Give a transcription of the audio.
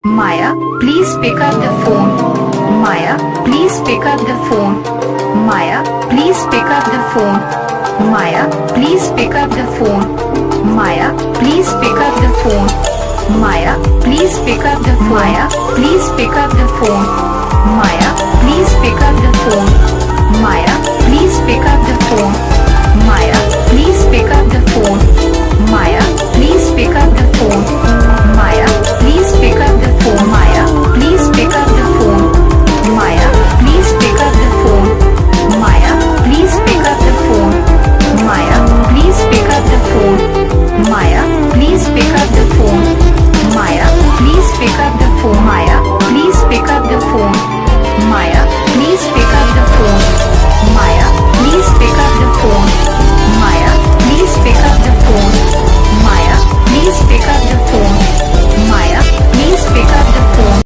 Maya, please pick up the phone. Maya, please pick up the phone. Maya, please pick up the phone. Maya, please pick up the phone. Maya, please pick up the phone. Maya, please pick up the phone. Maya, please pick up the phone. Maya, please pick up the phone. Maya, please pick up the phone. Maya, please pick up the phone. Maya, please pick up the phone. Maya,